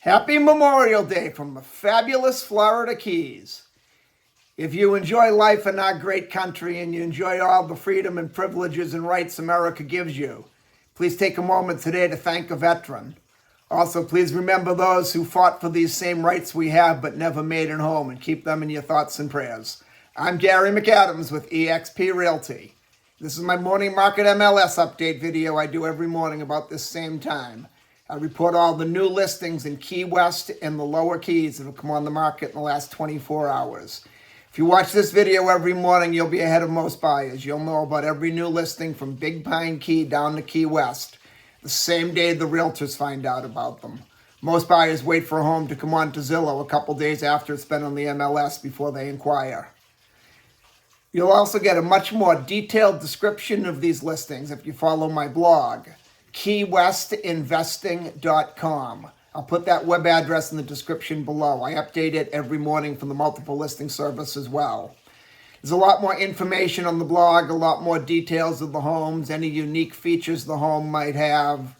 Happy Memorial Day from the fabulous Florida Keys. If you enjoy life in our great country and you enjoy all the freedom and privileges and rights America gives you, please take a moment today to thank a veteran. Also, please remember those who fought for these same rights we have but never made it home, and keep them in your thoughts and prayers. I'm Gary McAdams with eXp Realty. This is my morning market MLS update video I do every morning about this same time. I report all the new listings in Key West and the Lower Keys that have come on the market in the last 24 hours. If you watch this video every morning, you'll be ahead of most buyers. You'll know about every new listing from Big Pine Key down to Key West the same day the realtors find out about them. Most buyers wait for a home to come on to Zillow a couple days after it's been on the MLS before they inquire. You'll also get a much more detailed description of these listings if you follow my blog, keywestinvesting.com. I'll put that web address in the description below. I update it every morning from the multiple listing service as well. There's a lot more information on the blog, a lot more details of the homes, any unique features the home might have,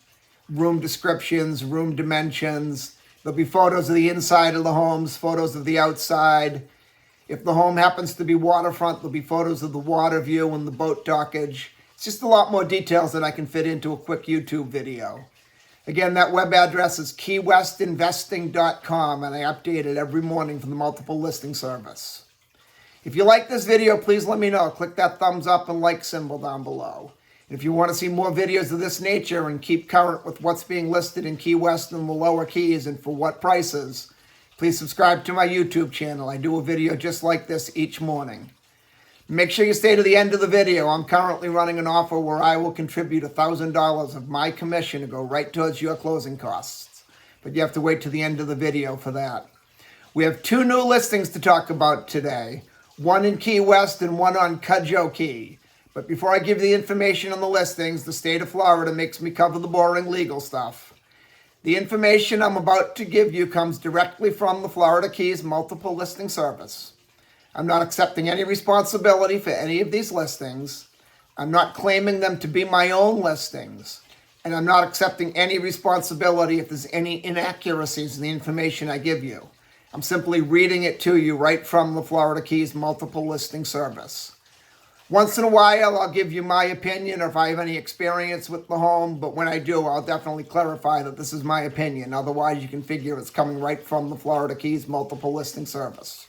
room descriptions, room dimensions. There'll be photos of the inside of the homes, photos of the outside. If the home happens to be waterfront, there'll be photos of the water view and the boat dockage. It's just a lot more details that I can fit into a quick YouTube video. Again, that web address is keywestinvesting.com, and I update it every morning from the multiple listing service. If you like this video, please let me know. Click that thumbs up and like symbol down below. And if you want to see more videos of this nature and keep current with what's being listed in Key West and the Lower Keys and for what prices, please subscribe to my YouTube channel. I do a video just like this each morning. Make sure you stay to the end of the video. I'm currently running an offer where I will contribute $1,000 of my commission to go right towards your closing costs. But you have to wait to the end of the video for that. We have two new listings to talk about today. One in Key West and one on Cudjoe Key. But before I give the information on the listings, the state of Florida makes me cover the boring legal stuff. The information I'm about to give you comes directly from the Florida Keys multiple listing service. I'm not accepting any responsibility for any of these listings. I'm not claiming them to be my own listings. And I'm not accepting any responsibility if there's any inaccuracies in the information I give you. I'm simply reading it to you right from the Florida Keys multiple listing service. Once in a while, I'll give you my opinion or if I have any experience with the home, but when I do, I'll definitely clarify that this is my opinion. Otherwise, you can figure it's coming right from the Florida Keys multiple listing service.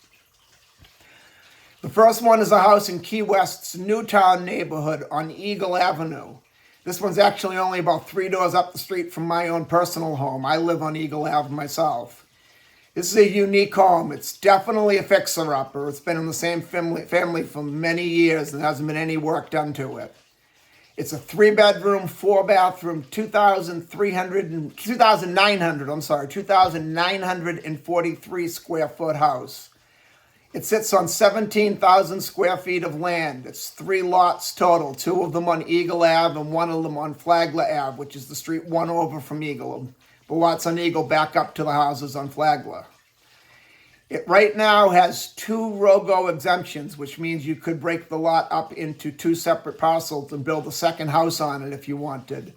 The first one is a house in Key West's Newtown neighborhood on Eagle Avenue. This one's actually only about 3 doors up the street from my own personal home. I live on Eagle Ave myself. This is a unique home. It's definitely a fixer-upper. It's been in the same family for many years and hasn't been any work done to it. It's a 3-bedroom, 4-bathroom, 2,943 square foot house. It sits on 17,000 square feet of land. It's 3 lots total, 2 of them on Eagle Ave and 1 of them on Flagler Ave, which is the street one over from Eagle. The lots on Eagle back up to the houses on Flagler. It right now has 2 ROGO exemptions, which means you could break the lot up into 2 separate parcels and build a second house on it if you wanted.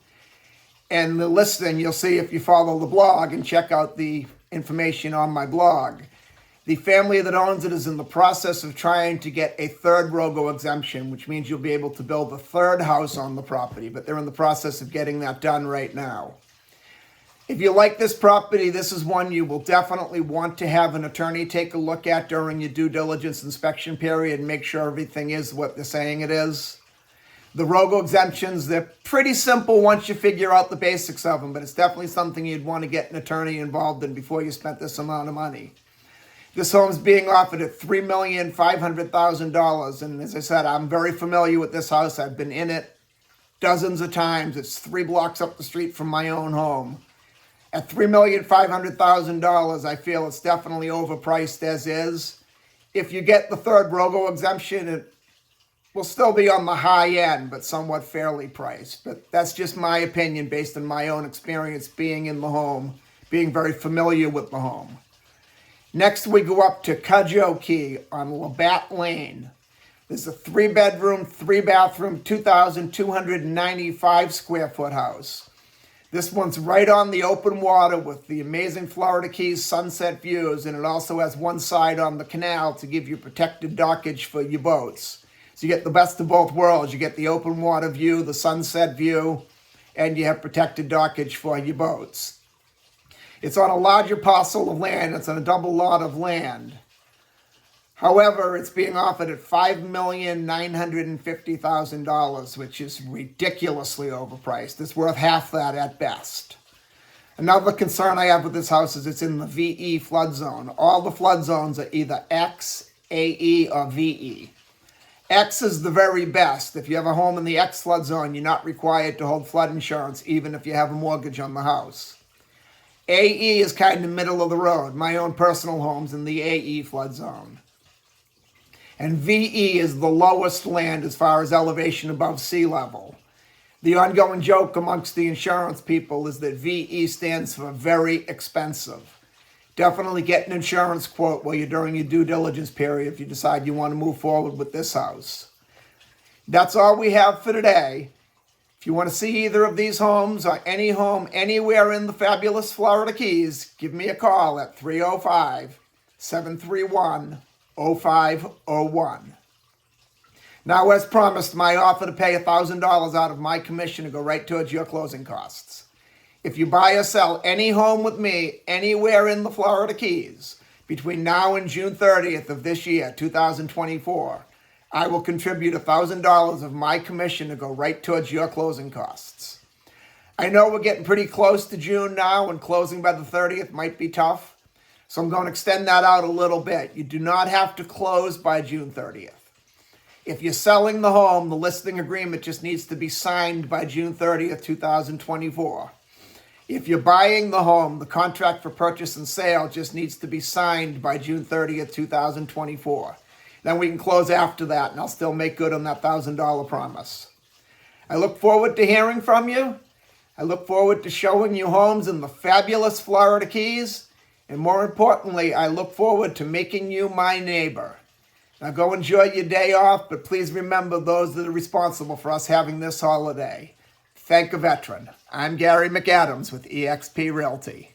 And the listing, you'll see if you follow the blog and check out the information on my blog. The family that owns it is in the process of trying to get a 3rd ROGO exemption, which means you'll be able to build a 3rd house on the property, but they're in the process of getting that done right now. If you like this property, this is one you will definitely want to have an attorney take a look at during your due diligence inspection period and make sure everything is what they're saying it is. The ROGO exemptions, they're pretty simple once you figure out the basics of them, but it's definitely something you'd want to get an attorney involved in before you spent this amount of money. This home's being offered at $3,500,000, and as I said, I'm very familiar with this house. I've been in it dozens of times. It's 3 blocks up the street from my own home. At $3,500,000, I feel it's definitely overpriced as is. If you get the 3rd ROGO exemption, it will still be on the high end, but somewhat fairly priced. But that's just my opinion based on my own experience being in the home, being very familiar with the home. Next, we go up to Cudjoe Key on Labatt Lane. There's a 3-bedroom, 3-bathroom, 2,295 square foot house. This one's right on the open water with the amazing Florida Keys sunset views, and it also has one side on the canal to give you protected dockage for your boats. So you get the best of both worlds. You get the open water view, the sunset view, and you have protected dockage for your boats. It's on a larger parcel of land. It's on a double lot of land. However, it's being offered at $5,950,000, which is ridiculously overpriced. It's worth half that at best. Another concern I have with this house is it's in the VE flood zone. All the flood zones are either X, AE, or VE. X is the very best. If you have a home in the X flood zone, you're not required to hold flood insurance, even if you have a mortgage on the house. AE is kind of middle of the road. My own personal home's in the AE flood zone. And VE is the lowest land as far as elevation above sea level. The ongoing joke amongst the insurance people is that VE stands for very expensive. Definitely get an insurance quote while you're during your due diligence period if you decide you want to move forward with this house. That's all we have for today. If you want to see either of these homes or any home anywhere in the fabulous Florida Keys, give me a call at 305-731-0501. Now, as promised, my offer to pay $1,000 out of my commission to go right towards your closing costs. If you buy or sell any home with me anywhere in the Florida Keys between now and June 30th of this year, 2024, I will contribute $1,000 of my commission to go right towards your closing costs. I know we're getting pretty close to June now, and closing by the 30th might be tough. So I'm going to extend that out a little bit. You do not have to close by June 30th. If you're selling the home, the listing agreement just needs to be signed by June 30th, 2024. If you're buying the home, the contract for purchase and sale just needs to be signed by June 30th, 2024. Then we can close after that, and I'll still make good on that $1,000 promise. I look forward to hearing from you. I look forward to showing you homes in the fabulous Florida Keys. And more importantly, I look forward to making you my neighbor. Now go enjoy your day off, but please remember those that are responsible for us having this holiday. Thank a veteran. I'm Gary McAdams with eXp Realty.